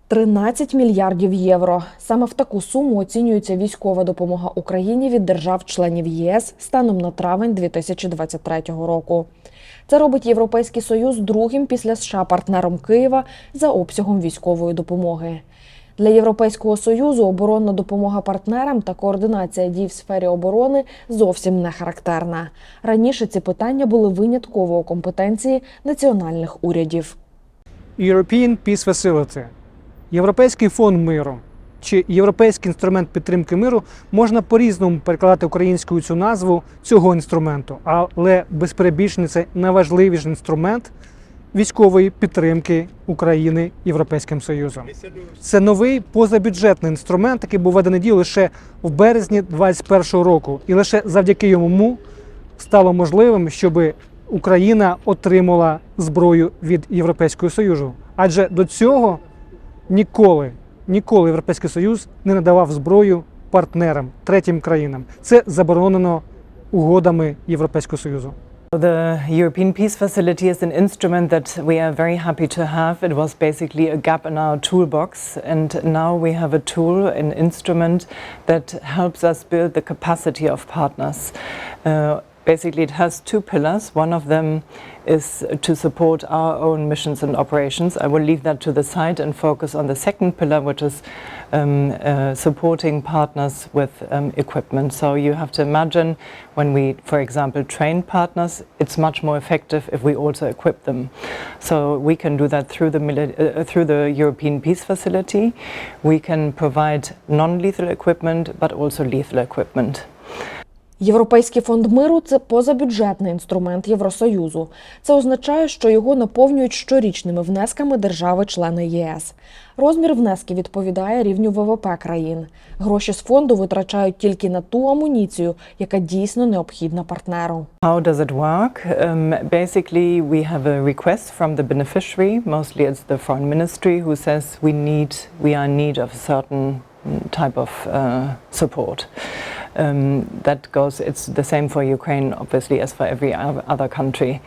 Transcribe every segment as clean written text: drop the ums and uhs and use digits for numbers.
13 мільярдів євро. Саме в таку суму оцінюється військова допомога Україні від держав-членів ЄС станом на травень 2023 року. Це робить Європейський Союз другим після США партнером Києва за обсягом військової допомоги. Для Європейського Союзу оборонна допомога партнерам та координація дій в сфері оборони зовсім не характерна. Раніше ці питання були винятково у компетенції національних урядів. European Peace Facility – Європейський фонд миру чи Європейський інструмент підтримки миру можна по-різному перекладати українською цю назву цього інструменту, але без перебільшення це найважливіший інструмент військової підтримки України Європейським Союзом. Це новий позабюджетний інструмент, який був введений в дію лише в березні 2021 року. І лише завдяки йому стало можливим, щоб Україна отримала зброю від Європейського Союзу. Адже до цього ніколи Європейський Союз не надавав зброю партнерам, третім країнам. Це заборонено угодами Європейського Союзу. The European Peace Facility is an instrument that we are very happy to have. It was basically a gap in our toolbox, and now we have a tool, an instrument that helps us build the capacity of partners. Basically, it has two pillars. One of them is to support our own missions and operations. I will leave that to the side and focus on the second pillar, which is supporting partners with equipment. So you have to imagine when we, for example, train partners, it's much more effective if we also equip them. So we can do that through the European Peace Facility. We can provide non-lethal equipment, but also lethal equipment. Європейський фонд миру – це позабюджетний інструмент Євросоюзу. Це означає, що його наповнюють щорічними внесками держави-члени ЄС. Розмір внесків відповідає рівню ВВП країн. Гроші з фонду витрачають тільки на ту амуніцію, яка дійсно необхідна партнеру. How does it work? Basically, we have a request from the beneficiary. Mostly it's the foreign ministry who says we are in need of a certain type of support. It's the same for Ukraine, obviously, as for every other country.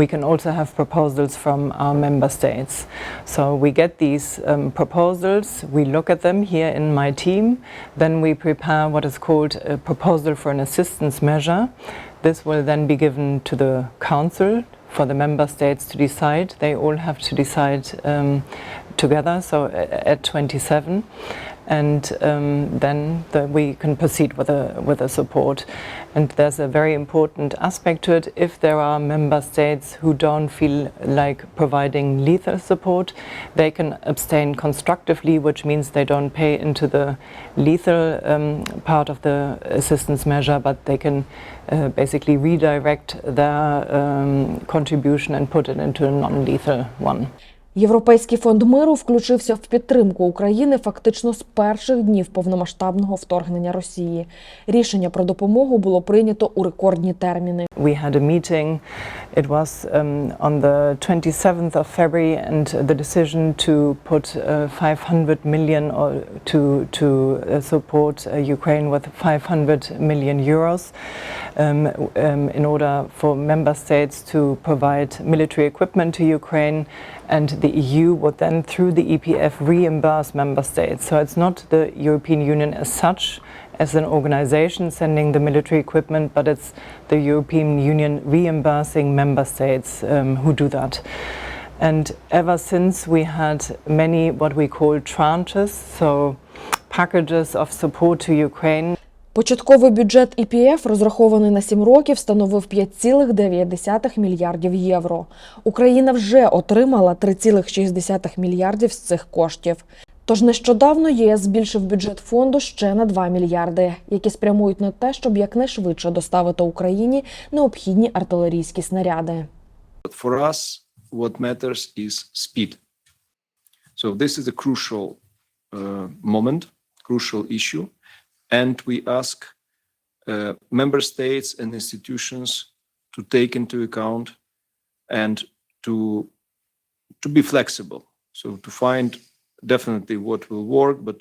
We can also have proposals from our member states. So we get these proposals, we look at them here in my team, then we prepare what is called a proposal for an assistance measure. This will then be given to the Council for the member states to decide. They all have to decide together, so at 27. And then we can proceed with the support. And there's a very important aspect to it. If there are member states who don't feel like providing lethal support, they can abstain constructively, which means they don't pay into the lethal part of the assistance measure, but they can basically redirect their contribution and put it into a non-lethal one. Європейський фонд миру включився в підтримку України фактично з перших днів повномасштабного вторгнення Росії. Рішення про допомогу було прийнято у рекордні терміни. We had a meeting. It was on the 27th of February, and the decision to put 500 million or to support Ukraine with 500 million euros in order for member states to provide military equipment to Ukraine. And the EU would then, through the EPF, reimburse member states. So it's not the European Union as such, as an organization sending the military equipment, but it's the European Union reimbursing member states who do that. And ever since we had many what we call tranches, so packages of support to Ukraine. Початковий бюджет ІПФ, розрахований на 7 років, становив 5,9 мільярдів євро. Україна вже отримала 3,6 мільярдів з цих коштів. Тож нещодавно ЄС збільшив бюджет фонду ще на 2 мільярди, які спрямують на те, щоб якнайшвидше доставити Україні необхідні артилерійські снаряди. For us, what matters is speed. So this is a crucial moment, crucial issue. And we ask member states and institutions to take into account and to be flexible. So to find definitely what will work, but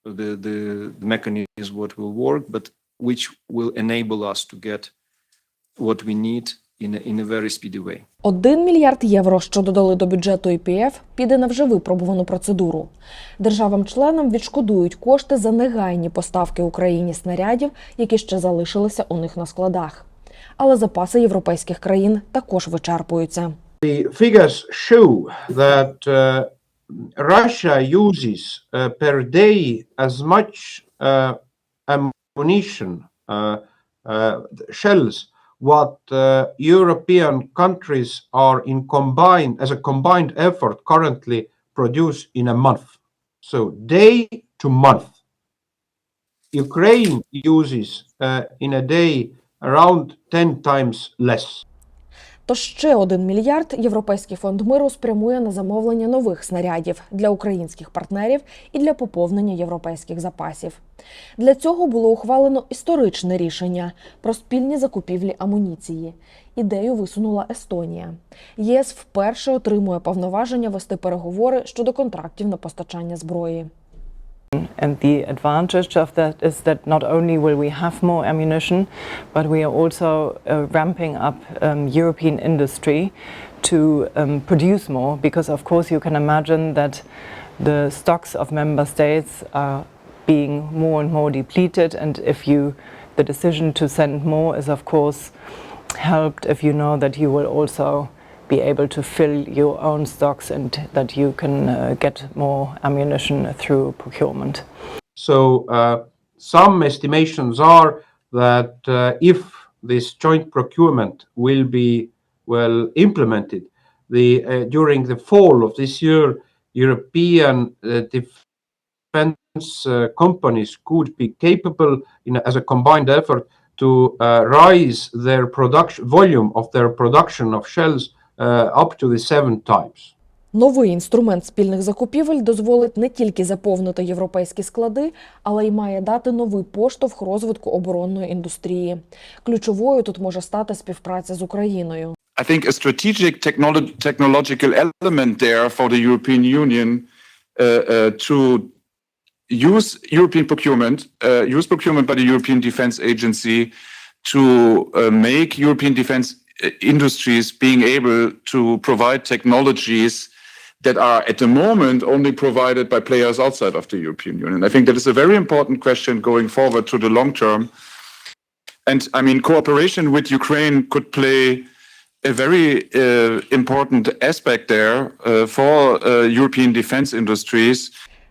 the mechanism what will work, but which will enable us to get what we need in a very speedy way. 1 мільярд євро, що додали до бюджету ЄПФ, піде на вже випробувану процедуру. Державам-членам відшкодують кошти за негайні поставки Україні снарядів, які ще залишилися у них на складах. Але запаси європейських країн також вичерпуються. The figures show that Russia uses per day as much ammunition, shells, what European countries are as a combined effort currently produce in a month. So day to month. Ukraine uses in a day around 10 times less. Тож ще 1 мільярд Європейський фонд миру спрямує на замовлення нових снарядів для українських партнерів і для поповнення європейських запасів. Для цього було ухвалено історичне рішення про спільні закупівлі амуніції. Ідею висунула Естонія. ЄС вперше отримує повноваження вести переговори щодо контрактів на постачання зброї. And the advantage of that is that not only will we have more ammunition, but we are also ramping up European industry to produce more, because of course you can imagine that the stocks of member states are being more and more depleted, and the decision to send more is of course helped if you know that you will also be able to fill your own stocks and that you can get more ammunition through procurement. So some estimations are that if this joint procurement will be well implemented, during the fall of this year, European defense companies could be capable, as a combined effort, to rise their volume of their production of shells up to the 7 times. Новий інструмент спільних закупівель дозволить не тільки заповнити європейські склади, але й має дати новий поштовх розвитку оборонної індустрії. Ключовою тут може стати співпраця з Україною. I think a strategic technological element there for the European Union to use procurement by the European Defence Agency to make European defence industries being able to provide technologies that are at the moment only provided by players outside of the European Union. I think that is a very important question going forward to the long term. And I mean, cooperation with Ukraine could play a very important aspect there for European defense industries.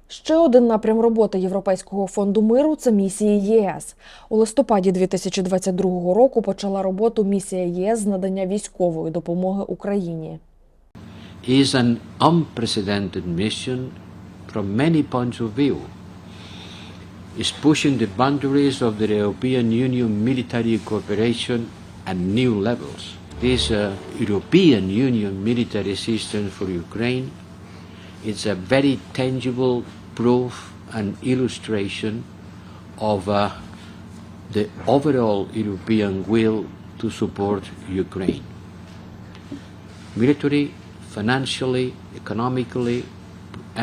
Ще один напрям роботи Європейського фонду миру – це місії ЄС. У листопаді 2022 року почала роботу місія ЄС з надання військової допомоги Україні. It is an unprecedented mission from many points of view. It's pushing the boundaries of the European Union military cooperation at new levels. This European Union military assistance for Ukraine is a very tangible proof and illustration of the overall European will to support Ukraine. Military, financially, economically,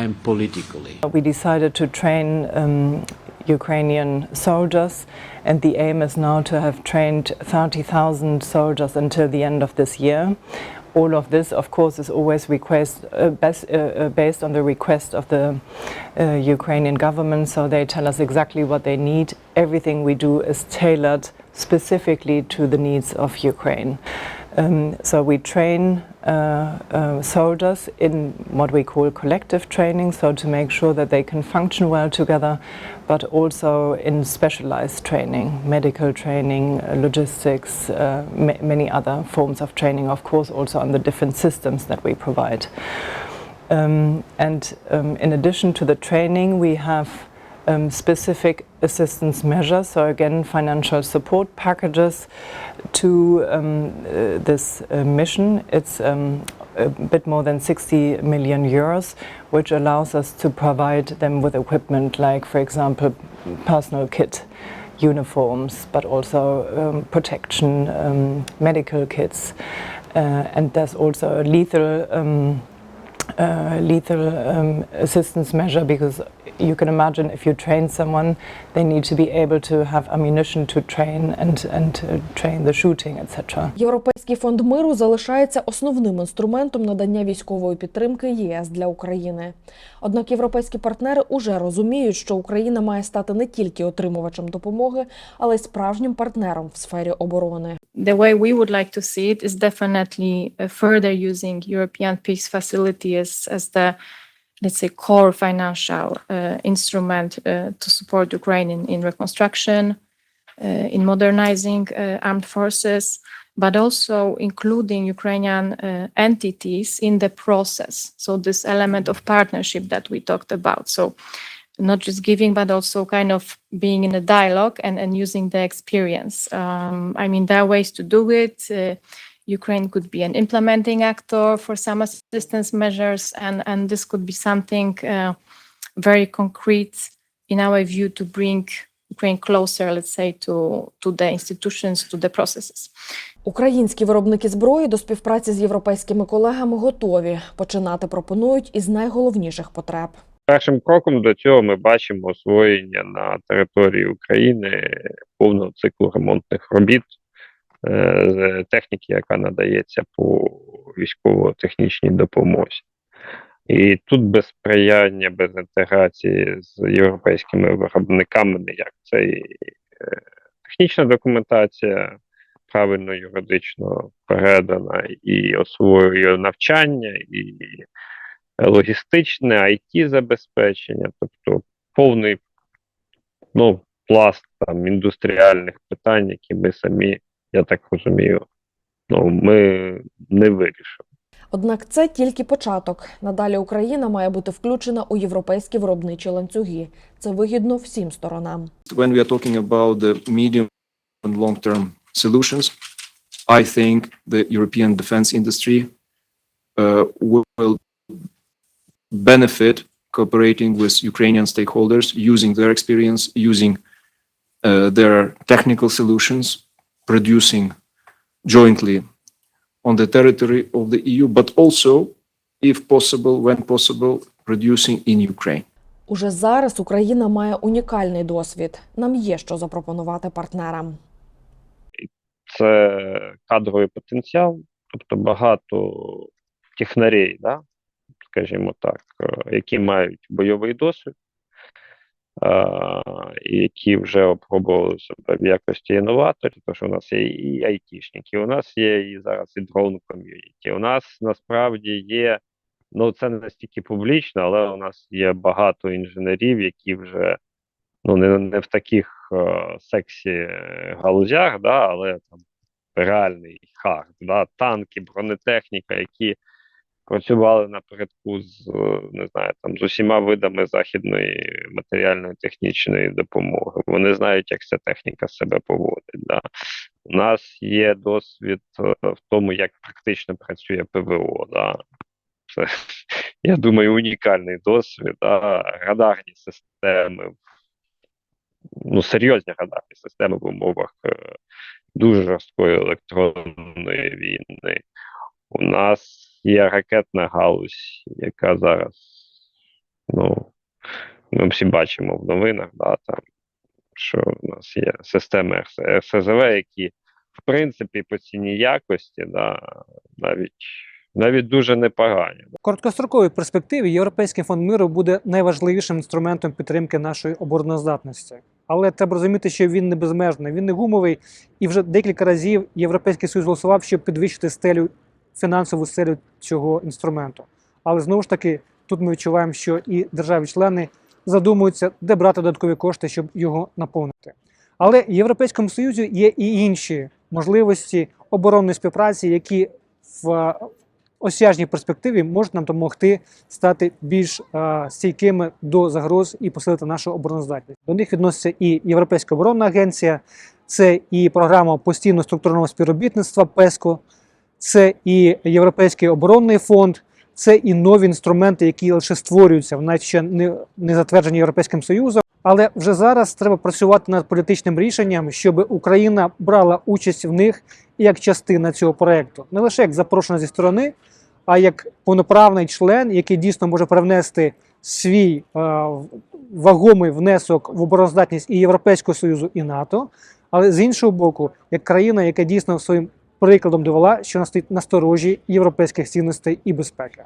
and politically. We decided to train Ukrainian soldiers, and the aim is now to have trained 30,000 soldiers until the end of this year. All of this, of course, is always based on the request of the Ukrainian government, so they tell us exactly what they need. Everything we do is tailored specifically to the needs of Ukraine. So we train soldiers in what we call collective training, so to make sure that they can function well together, but also in specialized training, medical training, logistics, many other forms of training, of course, also on the different systems that we provide. In addition to the training, we have specific assistance measures, so again financial support packages to this mission. It's a bit more than 60 million euros, which allows us to provide them with equipment like, for example, personal kit, uniforms, but also protection, medical kits, and there's also a lethal lethal assistance measure, because you can imagine if you train someone, they need to be able to have ammunition to train and train the shooting, etc. Європейський фонд миру залишається основним інструментом надання військової підтримки ЄС для України. Однак європейські партнери уже розуміють, що Україна має стати не тільки отримувачем допомоги, але й справжнім партнером в сфері оборони. The way we would like to see it is definitely further using European peace facility as the, let's say, core financial instrument to support Ukraine in reconstruction, in modernizing armed forces, but also including Ukrainian entities in the process. So this element of partnership that we talked about. So not just giving, but also kind of being in a dialogue and using the experience. I mean, there are ways to do it. Ukraine could be an implementing actor for some assistance measures, and this could be something very concrete in our view to bring Ukraine closer, let's say, to the institutions, to the processes. Українські виробники зброї до співпраці з європейськими колегами готові. Починати пропонують із найголовніших потреб. Першим кроком до цього ми бачимо освоєння на території України повного циклу ремонтних робіт з техніки, яка надається по військово-технічній допомозі. І тут без сприяння, без інтеграції з європейськими виробниками ніяк. Це і технічна документація правильно юридично передана, і освоює навчання, і логістичне, IT-забезпечення, тобто повний пласт там індустріальних питань, які ми самі, я так розумію, ми не вирішимо. Однак це тільки початок. Надалі Україна має бути включена у європейські виробничі ланцюги. Це вигідно всім сторонам. When we are talking about the medium and long-term solutions, I think the European defense industry will benefit cooperating with Ukrainian stakeholders, using their experience, using their technical solutions, producing jointly on the territory of the EU, but also, if possible, when possible, producing in Ukraine. Уже зараз Україна має унікальний досвід. Нам є що запропонувати партнерам. Це кадровий потенціал, тобто багато технарей, скажімо так, які мають бойовий досвід, і які вже опробували себе в якості інноваторів, тому що у нас є і айтішники, у нас є і зараз і дрон-ком'юніті, у нас насправді є, це не настільки публічно, але у нас є багато інженерів, які вже не в таких сексі галузях, але там реальний хард, танки, бронетехніка, які працювали напередку з усіма видами західної матеріально-технічної допомоги. Вони знають, як ця техніка себе поводить. У нас є досвід в тому, як практично працює ПВО. Це, я думаю, унікальний досвід. Радарні системи, серйозні радарні системи в умовах дуже жорсткої електронної війни. У нас є ракетна галузь, яка зараз, ми всі бачимо в новинах, що у нас є системи РСЗВ, які, в принципі, по ціні якості, навіть дуже непогані. В короткостроковій перспективі Європейський фонд миру буде найважливішим інструментом підтримки нашої обороноздатності. Але треба розуміти, що він не безмежний, він не гумовий, і вже декілька разів Європейський Союз голосував, щоб підвищити фінансову стелю цього інструменту. Але знову ж таки, тут ми відчуваємо, що і держави-члени задумуються, де брати додаткові кошти, щоб його наповнити. Але в Європейському Союзі є і інші можливості оборонної співпраці, які в осяжній перспективі можуть нам допомогти стати більш стійкими до загроз і посилити нашу обороноздатність. До них відноситься і Європейська оборонна агенція, це і програма постійного структурного співробітництва ПЕСКО, це і Європейський оборонний фонд, це і нові інструменти, які лише створюються, навіть ще не затверджені Європейським Союзом. Але вже зараз треба працювати над політичним рішенням, щоб Україна брала участь в них як частина цього проєкту. Не лише як запрошена зі сторони, а як повноправний член, який дійсно може привнести свій вагомий внесок в обороноздатність і Європейського Союзу, і НАТО, але з іншого боку, як країна, яка дійсно своїм прикладом довела, що вона стоїть на сторожі європейських цінностей і безпеки.